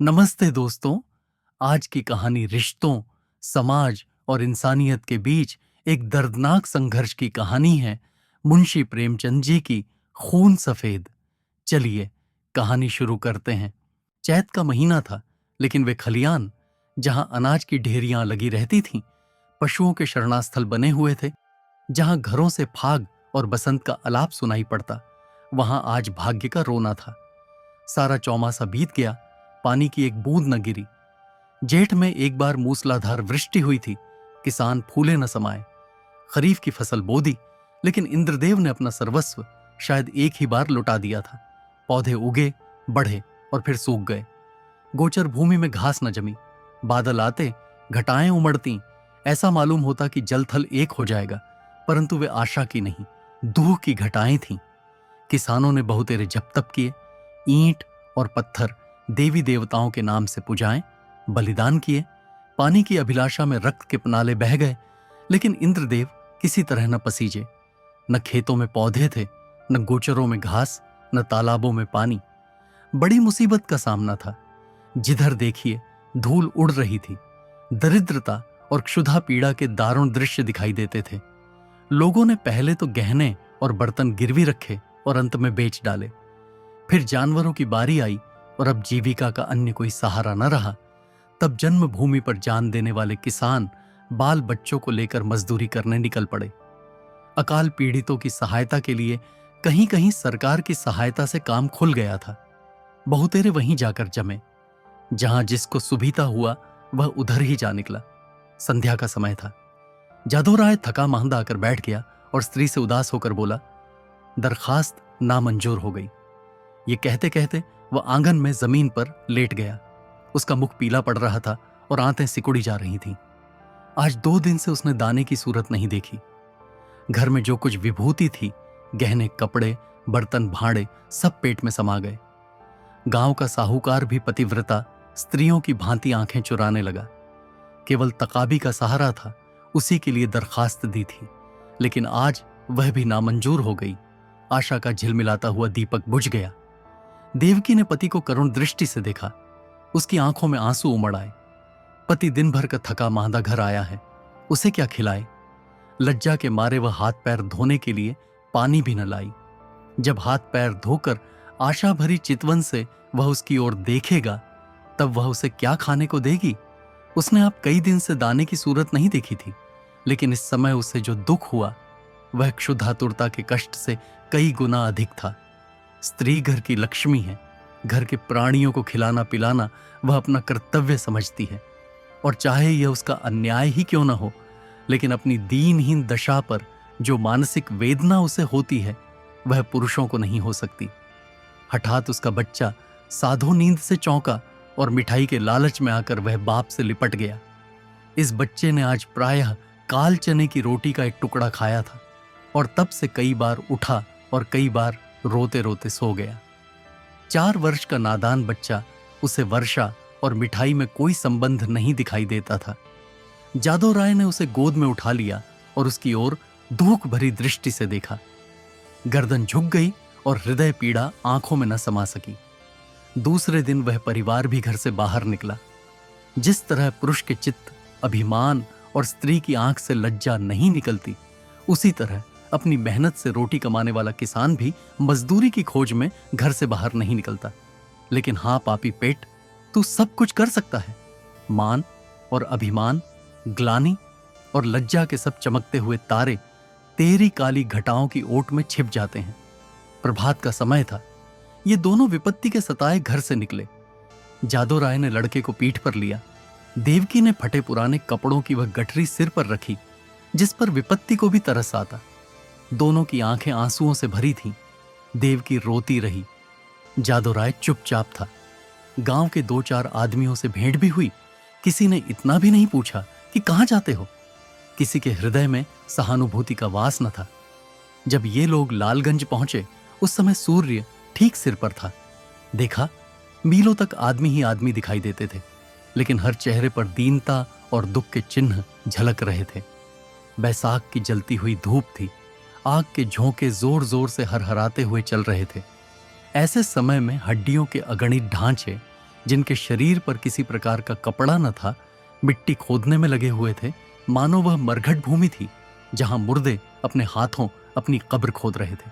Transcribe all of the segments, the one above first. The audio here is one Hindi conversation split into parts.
नमस्ते दोस्तों। आज की कहानी रिश्तों, समाज और इंसानियत के बीच एक दर्दनाक संघर्ष की कहानी है। मुंशी प्रेमचंद जी की खून सफेद। चलिए कहानी शुरू करते हैं। चैत का महीना था, लेकिन वे खलियान जहां अनाज की ढेरियां लगी रहती थीं, पशुओं के शरणास्थल बने हुए थे, जहां घरों से फाग और बसंत का अलाप सुनाई पड़ता, वहां आज भाग्य का रोना था। सारा चौमासा बीत गया, पानी की एक बूंद न गिरी। जेठ में एक बार मूसलाधार वृष्टि हुई थी, किसान फूले न समाये। खरीफ की फसल बो दी, लेकिन इंद्रदेव ने अपना सर्वस्व शायद एक ही बार लुटा दिया था। पौधे उगे, बढ़े और फिर सूख गए। गोचर भूमि में घास न जमी। बादल आते, घटाएं उमड़ती, ऐसा मालूम होता कि जल थल एक हो जाएगा, परंतु वे आशा की नहीं, दूह की घटाएं थीं। किसानों ने बहुतेरे जप तप किए, ईंट और पत्थर देवी देवताओं के नाम से पुजाएं, बलिदान किए। पानी की अभिलाषा में रक्त के नाले बह गए, लेकिन इंद्रदेव किसी तरह न पसीजे। न खेतों में पौधे थे, न गोचरों में घास, न तालाबों में पानी। बड़ी मुसीबत का सामना था। जिधर देखिए धूल उड़ रही थी। दरिद्रता और क्षुधा पीड़ा के दारुण दृश्य दिखाई देते थे। लोगों ने पहले तो गहने और बर्तन गिरवी रखे और अंत में बेच डाले। फिर जानवरों की बारी आई और अब जीविका का अन्य कोई सहारा न रहा। तब जन्मभूमि पर जान देने वाले किसान बाल बच्चों को लेकर मजदूरी करने निकल पड़े। अकाल पीड़ितों की सहायता के लिए कहीं कहीं सरकार की सहायता से काम खुल गया था। बहुतेरे वहीं जाकर जमे। जहां जिसको सुविधा हुआ वह उधर ही जा निकला। संध्या का समय था। जादू राय थका मांदा आकर बैठ गया और स्त्री से उदास होकर बोला, दरखास्त नामंजूर हो गई। ये कहते कहते वह आंगन में जमीन पर लेट गया। उसका मुख पीला पड़ रहा था और आंतें सिकुड़ी जा रही थीं। आज 2 दिन से उसने दाने की सूरत नहीं देखी। घर में जो कुछ विभूति थी, गहने, कपड़े, बर्तन, भांडे, सब पेट में समा गए। गांव का साहूकार भी पतिव्रता स्त्रियों की भांति आंखें चुराने लगा। केवल तकाबी का सहारा था, उसी के लिए दरखास्त दी थी, लेकिन आज वह भी नामंजूर हो गई। आशा का झिलमिलाता हुआ दीपक बुझ गया। देवकी ने पति को करुण दृष्टि से देखा। उसकी आंखों में आंसू उमड़ आए। पति दिन भर का थका मांदा घर आया है, उसे क्या खिलाए? लज्जा के मारे वह हाथ पैर धोने के लिए पानी भी न लाई। जब हाथ पैर धोकर आशा भरी चितवन से वह उसकी ओर देखेगा, तब वह उसे क्या खाने को देगी? उसने अब कई दिन से दाने की सूरत नहीं देखी थी, लेकिन इस समय उसे जो दुख हुआ वह क्षुधातुरता के कष्ट से कई गुना अधिक था। स्त्री घर की लक्ष्मी है। घर के प्राणियों को खिलाना पिलाना वह अपना कर्तव्य समझती है, और चाहे यह उसका अन्याय ही क्यों न हो, लेकिन अपनी दीनहीन दशा पर जो मानसिक वेदना उसे होती है वह पुरुषों को नहीं हो सकती। हठात उसका बच्चा साधो नींद से चौंका और मिठाई के लालच में आकर वह बाप से लिपट गया। इस बच्चे ने आज प्रायः काल चने की रोटी का एक टुकड़ा खाया था, और तब से कई बार उठा और कई बार रोते रोते सो गया। 4 वर्ष का नादान बच्चा, उसे वर्षा और मिठाई में कोई संबंध नहीं दिखाई देता था। जादव राय ने उसे गोद में उठा लिया और उसकी ओर दुख भरी दृष्टि से देखा। गर्दन झुक गई और हृदय पीड़ा आंखों में न समा सकी। दूसरे दिन वह परिवार भी घर से बाहर निकला। जिस तरह पुरुष के चित्त, अभिमान और स्त्री की आंख से लज्जा नहीं निकलती, उसी तरह अपनी मेहनत से रोटी कमाने वाला किसान भी मजदूरी की खोज में घर से बाहर नहीं निकलता। लेकिन हाँ पापी पेट, तू सब कुछ कर सकता है। मान और अभिमान, ग्लानि और लज्जा के सब चमकते हुए तारे तेरी काली घटाओं की ओट में छिप जाते हैं। प्रभात का समय था। ये दोनों विपत्ति के सताए घर से निकले। जादव राय ने लड़के को पीठ पर लिया। देवकी ने फटे पुराने कपड़ों की वह गठरी सिर पर रखी, जिस पर विपत्ति को भी तरस आता। दोनों की आंखें आंसुओं से भरी थीं। देवकी रोती रही। जादव राय चुपचाप था। गांव के 2-4 आदमियों से भेंट भी हुई। किसी ने इतना भी नहीं पूछा कि कहां जाते हो। किसी के हृदय में सहानुभूति का वास न था। जब ये लोग लालगंज पहुंचे, उस समय सूर्य ठीक सिर पर था। देखा, मीलों तक आदमी ही आदमी दिखाई देते थे, लेकिन हर चेहरे पर दीनता और दुख के चिन्ह झलक रहे थे। बैसाख की जलती हुई धूप थी। आग के झोंके जोर जोर से हरहराते हुए चल रहे थे। ऐसे समय में हड्डियों के अगणित ढांचे जिनके शरीर पर किसी प्रकार का कपड़ा न था, मिट्टी खोदने में लगे हुए थे, मानो वह मरघट भूमि थी जहां मुर्दे अपने हाथों अपनी कब्र खोद रहे थे।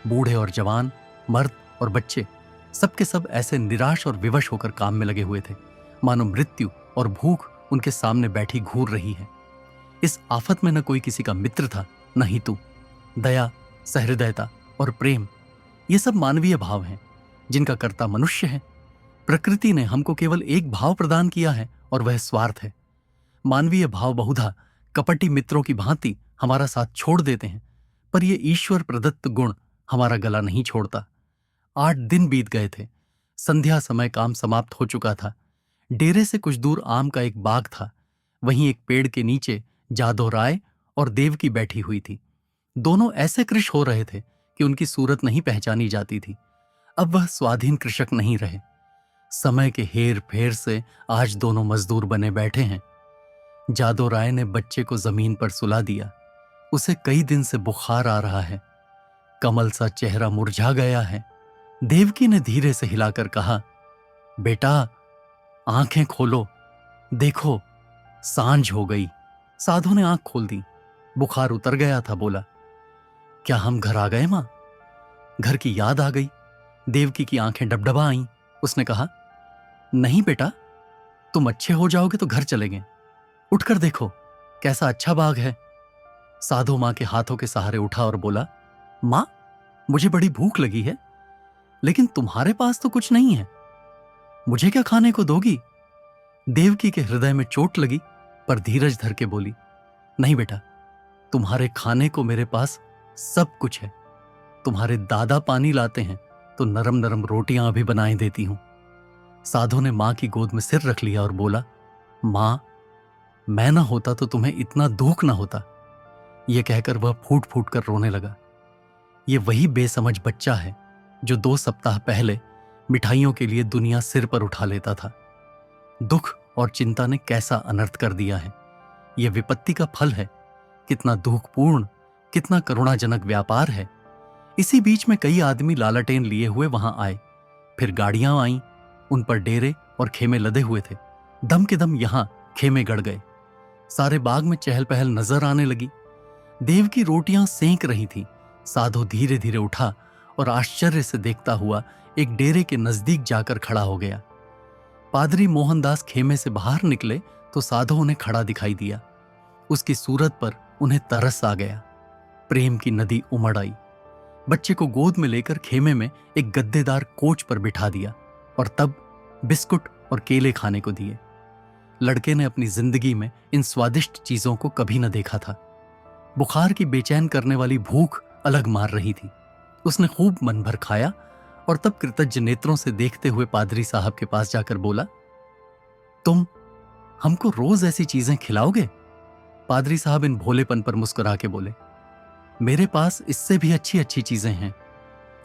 बूढ़े और जवान, मर्द और बच्चे, सबके सब ऐसे निराश और विवश होकर काम में लगे हुए थे, मानो मृत्यु और भूख उनके सामने बैठी घूर रही है। इस आफत में न कोई किसी का मित्र था, न ही तू। दया, सहृदयता और प्रेम, ये सब मानवीय भाव हैं जिनका कर्ता मनुष्य है। प्रकृति ने हमको केवल एक भाव प्रदान किया है और वह स्वार्थ है। मानवीय भाव बहुधा कपटी मित्रों की भांति हमारा साथ छोड़ देते हैं, पर यह ईश्वर प्रदत्त गुण हमारा गला नहीं छोड़ता। 8 दिन बीत गए थे। संध्या समय काम समाप्त हो चुका था। डेरे से कुछ दूर आम का एक बाग था। वहीं एक पेड़ के नीचे जादव राय और देवकी बैठी हुई थी। दोनों ऐसे कृश हो रहे थे कि उनकी सूरत नहीं पहचानी जाती थी। अब वह स्वाधीन कृषक नहीं रहे। समय के हेर फेर से आज दोनों मजदूर बने बैठे हैं। जादव राय ने बच्चे को जमीन पर सुला दिया। उसे कई दिन से बुखार आ रहा है। कमल सा चेहरा मुरझा गया है। देवकी ने धीरे से हिलाकर कहा, बेटा आंखें खोलो, देखो सांझ हो गई। साधु ने आंख खोल दी। बुखार उतर गया था। बोला, क्या हम घर आ गए मां? घर की याद आ गई। देवकी की आंखें डबडबा आईं। उसने कहा, नहीं बेटा, तुम अच्छे हो जाओगे तो घर चलेंगे। उठकर देखो कैसा अच्छा बाग है। साधु मां के हाथों के सहारे उठा और बोला, मां, मुझे बड़ी भूख लगी है, लेकिन तुम्हारे पास तो कुछ नहीं है। मुझे क्या खाने को दोगी? देवकी के हृदय में चोट लगी, पर धीरज धर के बोली, नहीं बेटा, तुम्हारे खाने को मेरे पास सब कुछ है। तुम्हारे दादा पानी लाते हैं तो नरम नरम रोटियां अभी बनाए देती हूं। साधु ने मां की गोद में सिर रख लिया और बोला, मां, मैं ना होता तो तुम्हें इतना दुख ना होता। यह कहकर वह फूट फूट कर रोने लगा। यह वही बेसमझ बच्चा है जो 2 सप्ताह पहले मिठाइयों के लिए दुनिया सिर पर उठा लेता था। दुख और चिंता ने कैसा अनर्थ कर दिया है। यह विपत्ति का फल है। कितना दुखपूर्ण, कितना करुणाजनक व्यापार है। इसी बीच में कई आदमी लालटेन लिए हुए वहां आए। फिर गाड़ियां आईं। उन पर डेरे और खेमे लदे हुए थे। दम के दम यहां खेमे गड़ गए। सारे बाग में चहल पहल नजर आने लगी। देव की रोटियां सेंक रही थी। साधु धीरे धीरे उठा और आश्चर्य से देखता हुआ एक डेरे के नजदीक जाकर खड़ा हो गया। पादरी मोहनदास खेमे से बाहर निकले तो साधु उन्हें खड़ा दिखाई दिया। उसकी सूरत पर उन्हें तरस आ गया। प्रेम की नदी उमड़ आई। बच्चे को गोद में लेकर खेमे में एक गद्देदार कोच पर बिठा दिया और तब बिस्कुट और केले खाने को दिए। लड़के ने अपनी जिंदगी में इन स्वादिष्ट चीजों को कभी न देखा था। बुखार की बेचैन करने वाली भूख अलग मार रही थी। उसने खूब मन भर खाया और तब कृतज्ञ नेत्रों से देखते हुए पादरी साहब के पास जाकर बोला, तुम हमको रोज ऐसी चीजें खिलाओगे? पादरी साहब इन भोलेपन पर मुस्कुरा के बोले, मेरे पास इससे भी अच्छी अच्छी चीजें हैं।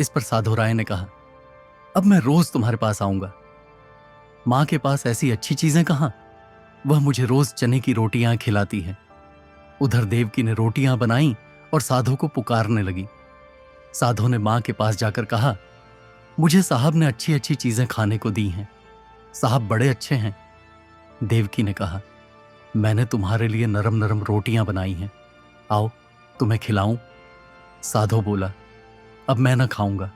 इस पर साधु राय ने कहा, अब मैं रोज तुम्हारे पास आऊंगा। मां के पास ऐसी अच्छी चीजें कहां? वह मुझे रोज चने की रोटियां खिलाती है। उधर देवकी ने रोटियां बनाई और साधु को पुकारने लगी। साधु ने मां के पास जाकर कहा, मुझे साहब ने अच्छी अच्छी चीजें खाने को दी हैं। साहब बड़े अच्छे हैं। देवकी ने कहा, मैंने तुम्हारे लिए नरम नरम रोटियां बनाई हैं, आओ तुम्हें खिलाऊं। साधु बोला, अब मैं न खाऊंगा।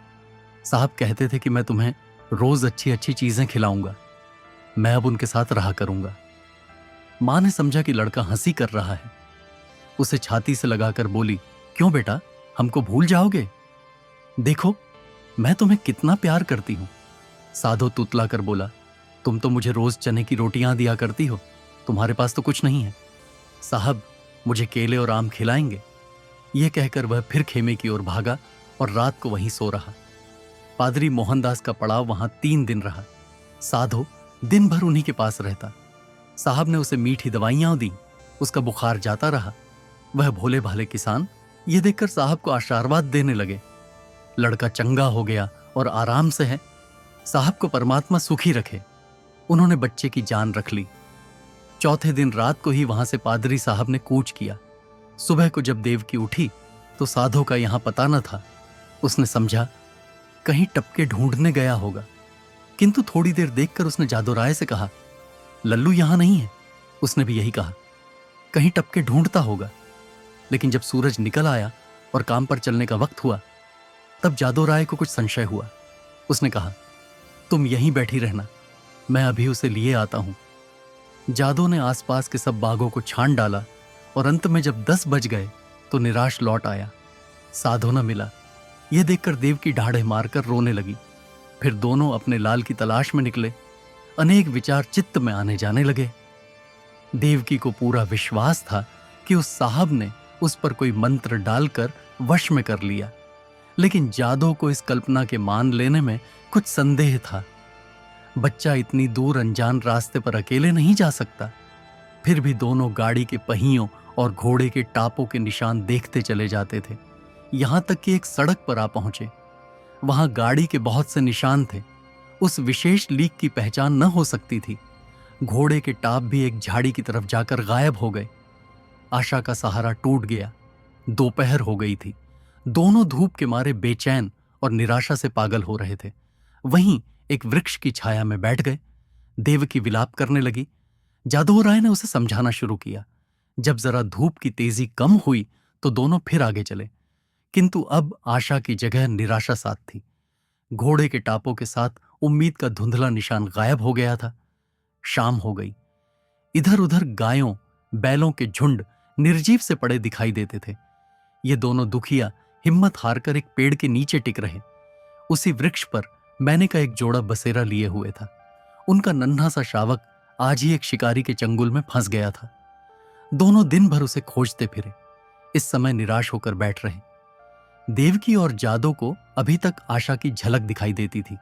साहब कहते थे कि मैं तुम्हें रोज अच्छी अच्छी चीजें खिलाऊंगा। मैं अब उनके साथ रहा करूंगा। मां ने समझा कि लड़का हंसी कर रहा है। उसे छाती से लगाकर बोली, क्यों बेटा, हमको भूल जाओगे? देखो मैं तुम्हें कितना प्यार करती हूं। साधु तुतला कर बोला, तुम तो मुझे रोज चने की रोटियां दिया करती हो, तुम्हारे पास तो कुछ नहीं है। साहब मुझे केले और आम खिलाएंगे। यह कहकर वह फिर खेमे की ओर भागा और रात को वहीं सो रहा। पादरी मोहनदास का पड़ाव वहां 3 दिन रहा। साधु दिन भर उन्हीं के पास रहता। साहब ने उसे मीठी दवाइयां दी। उसका बुखार जाता रहा। वह भोले भाले किसान यह देखकर साहब को आशीर्वाद देने लगे। लड़का चंगा हो गया और आराम से है। साहब को परमात्मा सुखी रखे। उन्होंने बच्चे की जान रख ली। चौथे दिन रात को ही वहां से पादरी साहब ने कूच किया। सुबह को जब देवकी उठी तो साधु का यहां पता न था। उसने समझा कहीं टपके ढूंढने गया होगा। किंतु थोड़ी देर देखकर उसने जादू राय से कहा, लल्लू यहां नहीं है। उसने भी यही कहा, कहीं टपके ढूंढता होगा। लेकिन जब सूरज निकल आया और काम पर चलने का वक्त हुआ, तब जादू राय को कुछ संशय हुआ। उसने कहा, तुम यहीं बैठी रहना, मैं अभी उसे लिए आता हूं। जादू ने आसपास के सब बागों को छान डाला और अंत में जब 10 बज गए तो निराश लौट आया। साधु न मिला। यह देखकर देवकी ढाढ़े मारकर रोने लगी। फिर दोनों अपने लाल की तलाश में निकले। अनेक विचार चित्त में आने जाने लगे। देवकी को पूरा विश्वास था कि उस साहब ने उस पर कोई मंत्र डालकर वश में कर लिया, लेकिन जादू को इस कल्पना के मान लेने में कुछ संदेह था। बच्चा इतनी दूर अनजान रास्ते पर अकेले नहीं जा सकता। फिर भी दोनों गाड़ी के पहियों और घोड़े के टापों के निशान देखते चले जाते थे, यहां तक कि एक सड़क पर आ पहुंचे। वहां गाड़ी के बहुत से निशान थे। उस विशेष लीक की पहचान न हो सकती थी। घोड़े के टाप भी एक झाड़ी की तरफ जाकर गायब हो गए। आशा का सहारा टूट गया। दोपहर हो गई थी। दोनों धूप के मारे बेचैन और निराशा से पागल हो रहे थे। वहीं एक वृक्ष की छाया में बैठ गए। देवकी विलाप करने लगी। जादू राय ने उसे समझाना शुरू किया। जब जरा धूप की तेजी कम हुई तो दोनों फिर आगे चले, किंतु अब आशा की जगह निराशा साथ थी। घोड़े के टापों के साथ उम्मीद का धुंधला निशान गायब हो गया था। शाम हो गई। इधर उधर गायों बैलों के झुंड निर्जीव से पड़े दिखाई देते थे। ये दोनों दुखिया हिम्मत हारकर एक पेड़ के नीचे टिक रहे। उसी वृक्ष पर मैंने का एक जोड़ा बसेरा लिए हुए था। उनका नन्हा सा शावक आज ही एक शिकारी के चंगुल में फंस गया था। दोनों दिन भर उसे खोजते फिरे। इस समय निराश होकर बैठ रहे। देवकी और जादू को अभी तक आशा की झलक दिखाई देती थी,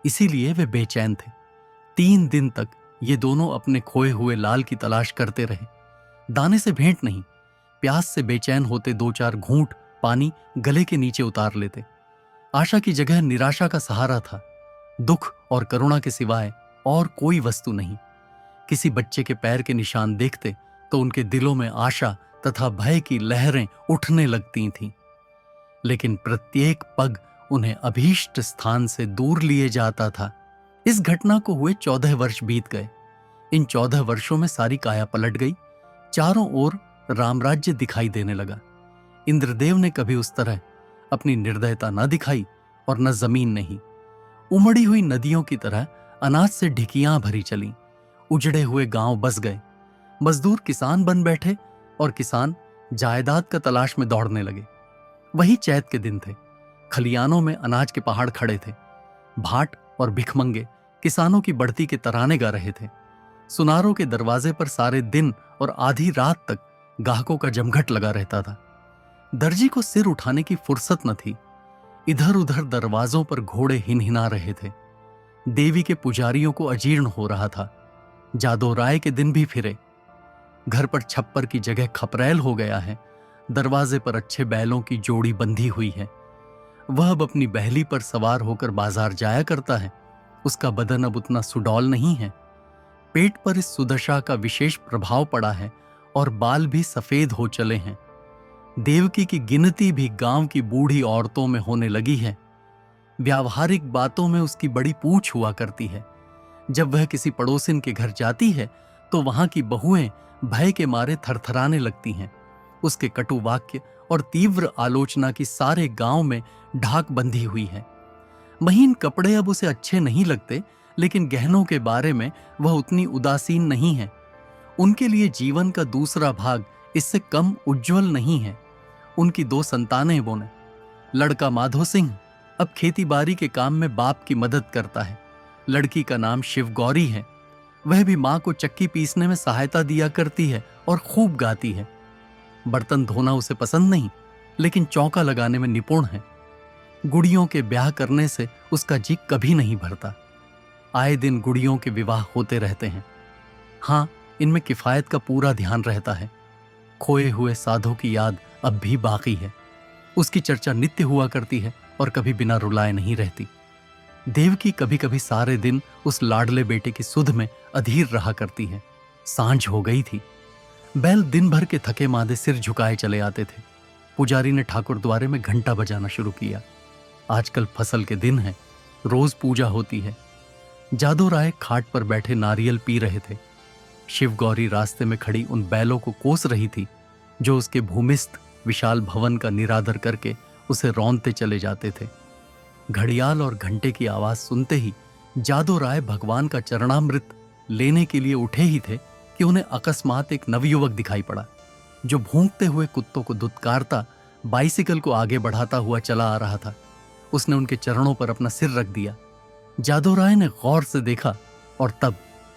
इसीलिए वे बेचैन थे। 3 दिन तक ये दोनों अपने खोए हुए लाल की तलाश करते रहे। दाने से भेंट नहीं, प्यास से बेचैन होते 2-4 घूंट पानी गले के नीचे उतार लेते। आशा की जगह निराशा का सहारा था। दुख और करुणा के सिवाय और कोई वस्तु नहीं। किसी बच्चे के पैर के निशान देखते तो उनके दिलों में आशा तथा भय की लहरें उठने लगती थीं। लेकिन प्रत्येक पग उन्हें अभीष्ट स्थान से दूर लिए जाता था। इस घटना को हुए 14 वर्ष बीत गए। इन 14 वर्षों में सारी काया पलट गई। चारों ओर रामराज्य दिखाई देने लगा। इंद्रदेव ने कभी उस तरह अपनी निर्दयता न दिखाई और न जमीन नहीं। उमड़ी हुई नदियों की तरह अनाज से ढिकियां भरी चली। उजड़े हुए गांव बस गए। मजदूर किसान बन बैठे और किसान जायदाद का तलाश में दौड़ने लगे। वही चैत के दिन थे। खलियानों में अनाज के पहाड़ खड़े थे। भाट और भिखमंगे किसानों की बढ़ती के तराने गा रहे थे। सुनारों के दरवाजे पर सारे दिन और आधी रात तक गाहकों का जमघट लगा रहता था। दर्जी को सिर उठाने की फुर्सत न थी। इधर उधर दरवाजों पर घोड़े हिनहिना रहे थे। देवी के पुजारियों को अजीर्ण हो रहा था। जादू राय के दिन भी फिरे। घर पर छप्पर की जगह खपरैल हो गया है। दरवाजे पर अच्छे बैलों की जोड़ी बंधी हुई है। वह अब अपनी बहली पर सवार होकर बाजार जाया करता है। उसका बदन अब उतना सुडौल नहीं है। पेट पर इस सुदशा का विशेष प्रभाव पड़ा है और बाल भी सफेद हो चले हैं। देवकी की गिनती भी गांव की बूढ़ी औरतों में होने लगी है। व्यावहारिक बातों में उसकी बड़ी पूछ हुआ करती है। जब वह किसी पड़ोसिन के घर जाती है तो वहां की बहुएं भय के मारे थरथराने लगती हैं। उसके कटु वाक्य और तीव्र आलोचना की सारे गांव में ढाक बंधी हुई है। महीन कपड़े अब उसे अच्छे नहीं लगते, लेकिन गहनों के बारे में वह उतनी उदासीन नहीं है। उनके लिए जीवन का दूसरा भाग इससे कम उज्जवल नहीं है। उनकी 2 संतानें वो ने। लड़का माधो सिंह अब खेती-बाड़ी के काम में बाप की मदद करता है। लड़की का नाम शिव गौरी है। वह भी मां को चक्की पीसने में सहायता दिया करती है और खूब गाती है। बर्तन धोना उसे पसंद नहीं, लेकिन चौका लगाने में निपुण है। गुड़ियों के ब्याह करने से उसका जी कभी नहीं भरता। आए दिन गुड़ियों के विवाह होते रहते हैं। हाँ, इनमें किफायत का पूरा ध्यान रहता है। खोए हुए साधु की याद अब भी बाकी है। उसकी चर्चा नित्य हुआ करती है और कभी बिना रुलाए नहीं रहती। देवकी कभी कभी सारे दिन उस लाडले बेटे की सुध में अधीर रहा करती है। सांझ हो गई थी। बैल दिन भर के थके मांदे सिर झुकाए चले आते थे। पुजारी ने ठाकुर द्वारे में घंटा बजाना शुरू किया। आजकल फसल के दिन है, रोज पूजा होती है। जादू राय खाट पर बैठे नारियल पी रहे थे। शिव गौरी रास्ते में खड़ी उन बैलों को कोस रही थी जो उसके भूमिस्थ विशाल भवन का निरादर करके उसे रौंदते चले जाते थे। घड़ियाल और घंटे की आवाज सुनते ही जादू राय भगवान का चरणामृत लेने के लिए उठे ही थे कि उन्हें अकस्मात एक नवयुवक दिखाई पड़ा जो भौंकते हुए कुत्तों को दुत्कारता बाइसिकल को आगे बढ़ाता हुआ चला आ रहा था। उसने उनके चरणों पर अपना सिर रख दिया। जादू राय ने गौर से देखा और तब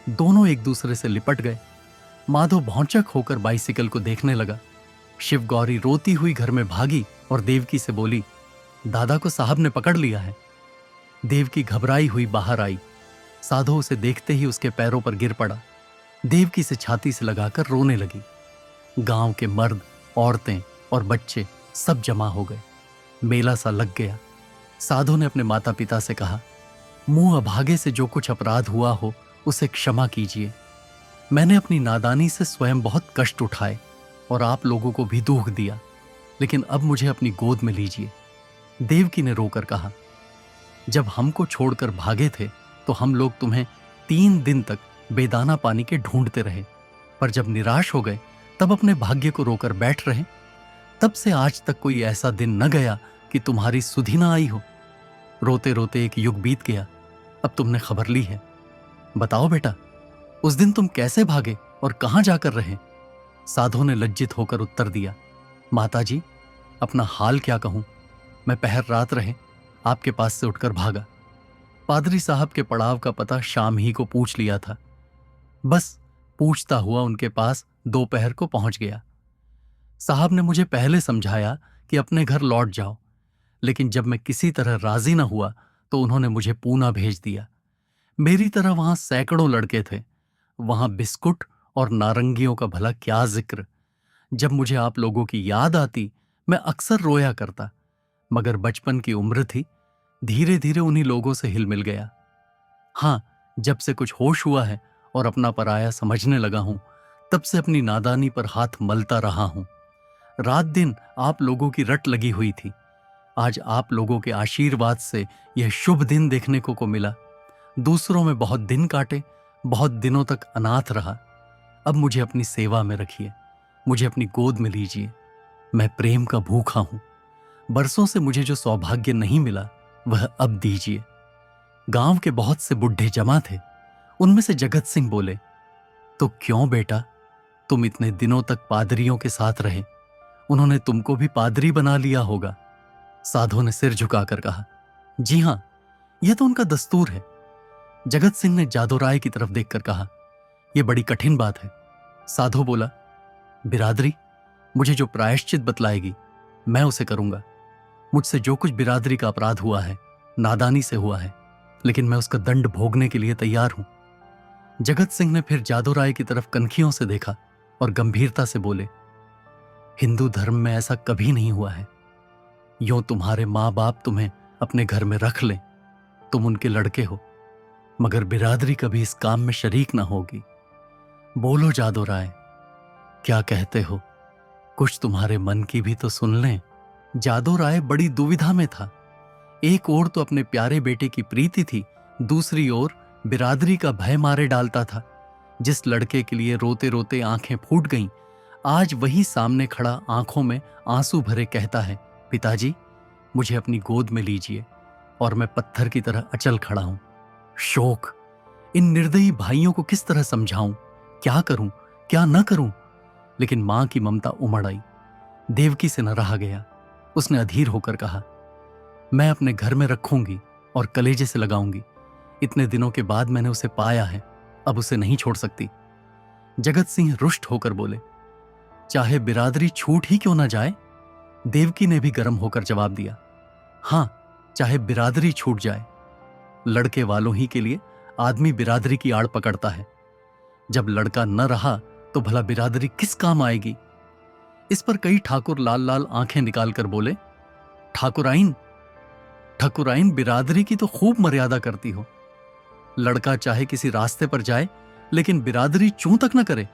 दोनों एक दूसरे से लिपट गए। माधव भौंचक होकर बाइसिकल को देखने लगा। शिव गौरी रोती हुई घर में भागी और देवकी से बोली, दादा को साहब ने पकड़ लिया है। देवकी घबराई हुई बाहर आई। साधु उसे देखते ही उसके पैरों पर गिर पड़ा। देवकी से छाती से लगाकर रोने लगी। गांव के मर्द, औरतें और बच्चे सब जमा हो गए। मेला सा लग गया। साधु ने अपने माता पिता से कहा, मुंह अभागे से जो कुछ अपराध हुआ हो उसे क्षमा कीजिए। मैंने अपनी नादानी से स्वयं बहुत कष्ट उठाए और आप लोगों को भी दुख दिया, लेकिन अब मुझे अपनी गोद में लीजिए। देवकी ने रोकर कहा, जब हमको छोड़कर भागे थे तो हम लोग तुम्हें 3 दिन तक बेदाना पानी के ढूंढते रहे, पर जब निराश हो गए तब अपने भाग्य को रोकर बैठ रहे। तब से आज तक कोई ऐसा दिन न गया कि तुम्हारी सुधि ना आई हो। रोते रोते एक युग बीत गया। अब तुमने खबर ली है। बताओ बेटा, उस दिन तुम कैसे भागे और कहां जाकर रहे? साधु ने लज्जित होकर उत्तर दिया, माताजी, अपना हाल क्या कहूं। मैं पहर रात रहे आपके पास से उठकर भागा। पादरी साहब के पड़ाव का पता शाम ही को पूछ लिया था। बस पूछता हुआ उनके पास दोपहर को पहुंच गया। साहब ने मुझे पहले समझाया कि अपने घर लौट जाओ, लेकिन जब मैं किसी तरह राजी न हुआ तो उन्होंने मुझे पूना भेज दिया। मेरी तरह वहां सैकड़ों लड़के थे। वहां बिस्कुट और नारंगियों का भला क्या जिक्र। जब मुझे आप लोगों की याद आती मैं अक्सर रोया करता, मगर बचपन की उम्र थी, धीरे धीरे उन्हीं लोगों से हिल मिल गया। हां, जब से कुछ होश हुआ है और अपना पराया समझने लगा हूं, तब से अपनी नादानी पर हाथ मलता रहा हूं। रात दिन आप लोगों की रट लगी हुई थी। आज आप लोगों के आशीर्वाद से यह शुभ दिन देखने को मिला। दूसरों में बहुत दिन काटे, बहुत दिनों तक अनाथ रहा। अब मुझे अपनी सेवा में रखिए, मुझे अपनी गोद में लीजिए। मैं प्रेम का भूखा हूं। बरसों से मुझे जो सौभाग्य नहीं मिला वह अब दीजिए। गांव के बहुत से बुढ़े जमा थे। उनमें से जगत सिंह बोले, तो क्यों बेटा, तुम इतने दिनों तक पादरियों के साथ रहे, उन्होंने तुमको भी पादरी बना लिया होगा। साधु ने सिर झुकाकर कहा, जी हां, यह तो उनका दस्तूर है। जगत सिंह ने जादू राय की तरफ देखकर कहा, यह बड़ी कठिन बात है। साधु बोला, बिरादरी मुझे जो प्रायश्चित बतलाएगी मैं उसे करूंगा। मुझसे जो कुछ बिरादरी का अपराध हुआ है नादानी से हुआ है, लेकिन मैं उसका दंड भोगने के लिए तैयार हूं। जगत सिंह ने फिर जादू राय की तरफ कनखियों से देखा और गंभीरता से बोले, हिंदू धर्म में ऐसा कभी नहीं हुआ है। यूं तुम्हारे माँ बाप तुम्हें अपने घर में रख लें, तुम उनके लड़के हो, मगर बिरादरी कभी इस काम में शरीक ना होगी। बोलो जादू राय, क्या कहते हो? कुछ तुम्हारे मन की भी तो सुन लें। जादू राय बड़ी दुविधा में था। एक ओर तो अपने प्यारे बेटे की प्रीति थी, दूसरी ओर बिरादरी का भय मारे डालता था। जिस लड़के के लिए रोते रोते आंखें फूट गईं, आज वही सामने खड़ा आंखों में आंसू भरे कहता है, पिताजी मुझे अपनी गोद में लीजिए। और मैं पत्थर की तरह अचल खड़ा हूं। शोक, इन निर्दयी भाइयों को किस तरह समझाऊं, क्या करूं क्या न करूं। लेकिन मां की ममता उमड़ आई। देवकी से न रहा गया। उसने अधीर होकर कहा, मैं अपने घर में रखूंगी और कलेजे से लगाऊंगी। इतने दिनों के बाद मैंने उसे पाया है, अब उसे नहीं छोड़ सकती। जगत सिंह रुष्ट होकर बोले, चाहे बिरादरी छूट ही क्यों ना जाए। देवकी ने भी गर्म होकर जवाब दिया, हां, चाहे बिरादरी छूट जाए। लड़के वालों ही के लिए आदमी बिरादरी की आड़ पकड़ता है। जब लड़का न रहा तो भला बिरादरी किस काम आएगी। इस पर कई ठाकुर लाल लाल आंखें निकालकर बोले, ठाकुराइन ठकुराइन बिरादरी की तो खूब मर्यादा करती हो। लड़का चाहे किसी रास्ते पर जाए, लेकिन बिरादरी चूं तक न करे।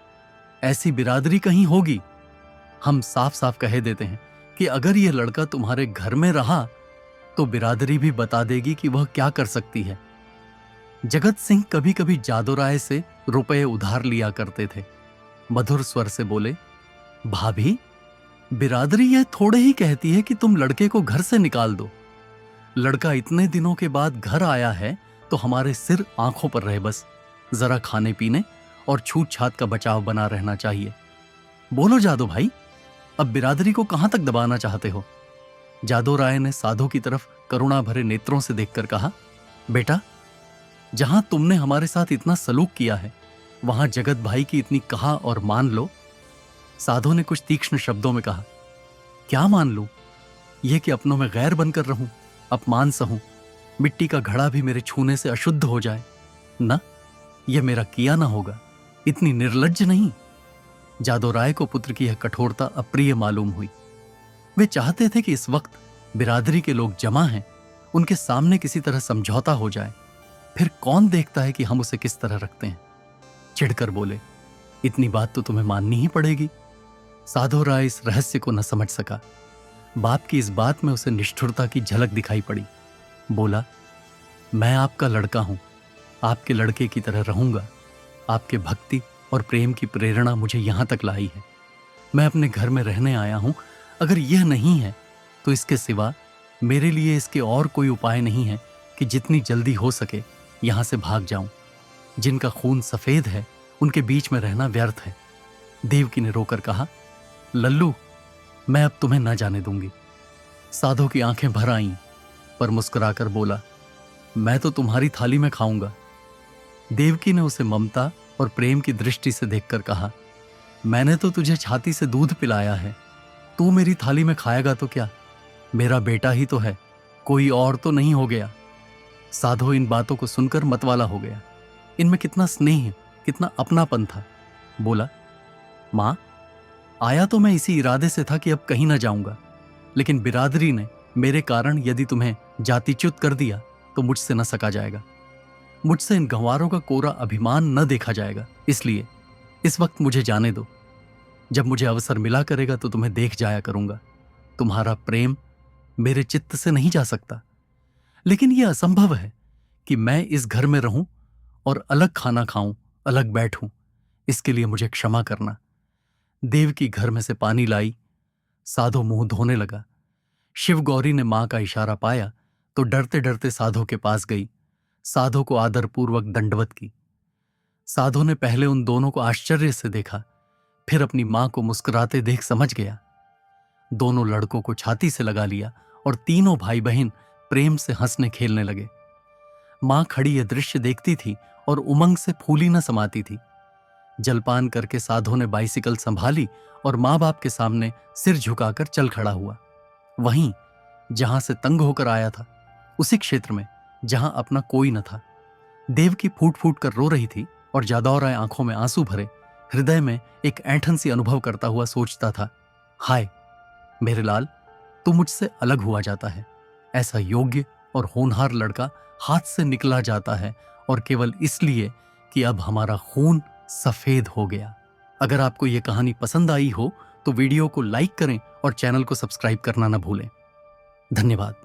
ऐसी बिरादरी कहीं होगी। हम साफ साफ कह देते हैं कि अगर यह लड़का तुम्हारे घर में रहा तो बिरादरी भी बता देगी कि वह क्या कर सकती है। जगत सिंह कभी कभी जादू राय से रुपए उधार लिया करते थे। मधुर स्वर से बोले, भाभी, बिरादरी यह थोड़े ही कहती है कि तुम लड़के को घर से निकाल दो। लड़का इतने दिनों के बाद घर आया है तो हमारे सिर आंखों पर रहे बस। जरा खाने पीने और छूत छात का बचाव बना रहना चाहिए। बोलो जादू भाई, अब बिरादरी को कहां तक दबाना चाहते हो? जादू राय ने साधु की तरफ करुणा भरे नेत्रों से देखकर कहा, बेटा, जहां तुमने हमारे साथ इतना सलूक किया है वहां जगत भाई की इतनी कहा और मान लो। साधु ने कुछ तीक्ष्ण शब्दों में कहा, क्या मान लूं? यह कि अपनों में गैर बनकर रहूं, अपमान सहूं, मिट्टी का घड़ा भी मेरे छूने से अशुद्ध हो जाए? ना, यह मेरा किया ना होगा। इतनी निर्लज्ज नहीं। जादू राय को पुत्र की यह कठोरता अप्रिय मालूम हुई। वे चाहते थे कि इस वक्त बिरादरी के लोग जमा हैं, उनके सामने किसी तरह समझौता हो जाए। फिर कौन देखता है कि हम उसे किस तरह रखते हैं। चिढ़कर बोले, इतनी बात तो तुम्हें माननी ही पड़ेगी। साधु राय इस रहस्य को न समझ सका। बाप की इस बात में उसे निष्ठुरता की झलक दिखाई पड़ी। बोला, मैं आपका लड़का हूं, आपके लड़के की तरह रहूंगा। आपके भक्ति और प्रेम की प्रेरणा मुझे यहां तक लाई है। मैं अपने घर में रहने आया हूं। अगर यह नहीं है तो इसके सिवा मेरे लिए इसके और कोई उपाय नहीं है कि जितनी जल्दी हो सके यहां से भाग जाऊं। जिनका खून सफेद है उनके बीच में रहना व्यर्थ है। देवकी ने रोकर कहा, लल्लू, मैं अब तुम्हें न जाने दूंगी। साधु की आंखें भर आईं, पर मुस्कुराकर बोला, मैं तो तुम्हारी थाली में खाऊंगा। देवकी ने उसे ममता और प्रेम की दृष्टि से देखकर कहा, मैंने तो तुझे छाती से दूध पिलाया है, तू मेरी थाली में खाएगा तो क्या? मेरा बेटा ही तो है, कोई और तो नहीं हो गया। साधु इन बातों को सुनकर मतवाला हो गया। इनमें कितना स्नेह, कितना अपनापन था। बोला, मां, आया तो मैं इसी इरादे से था कि अब कहीं ना जाऊंगा, लेकिन बिरादरी ने मेरे कारण यदि तुम्हें जातिच्युत कर दिया तो मुझसे न सका जाएगा। मुझसे इन गंवारों का कोरा अभिमान न देखा जाएगा। इसलिए इस वक्त मुझे जाने दो। जब मुझे अवसर मिला करेगा तो तुम्हें देख जाया करूंगा। तुम्हारा प्रेम मेरे चित्त से नहीं जा सकता, लेकिन यह असंभव है कि मैं इस घर में रहूं और अलग खाना खाऊं, अलग बैठूं। इसके लिए मुझे क्षमा करना। देवकी घर में से पानी लाई। साधु मुंह धोने लगा। शिव गौरी ने मां का इशारा पाया तो डरते डरते साधु के पास गई। साधु को आदरपूर्वक दंडवत की। साधु ने पहले उन दोनों को आश्चर्य से देखा, फिर अपनी मां को मुस्कुराते देख समझ गया। दोनों लड़कों को छाती से लगा लिया और तीनों भाई बहन प्रेम से हंसने खेलने लगे। मां खड़ी यह दृश्य देखती थी और उमंग से फूली न समाती थी। जलपान करके साधु ने बाइसिकल संभाली और मां बाप के सामने सिर झुकाकर चल खड़ा हुआ। वहीं जहां से तंग होकर आया था, उसी क्षेत्र में जहां अपना कोई न था। देवकी फूट फूट कर रो रही थी और जादौराय आंखों में आंसू भरे, हृदय में एक ऐंठन सी अनुभव करता हुआ सोचता था, हाय मेरे लाल, तू मुझसे अलग हुआ जाता है। ऐसा योग्य और होनहार लड़का हाथ से निकला जाता है, और केवल इसलिए कि अब हमारा खून सफेद हो गया। अगर आपको यह कहानी पसंद आई हो तो वीडियो को लाइक करें और चैनल को सब्सक्राइब करना न भूलें। धन्यवाद।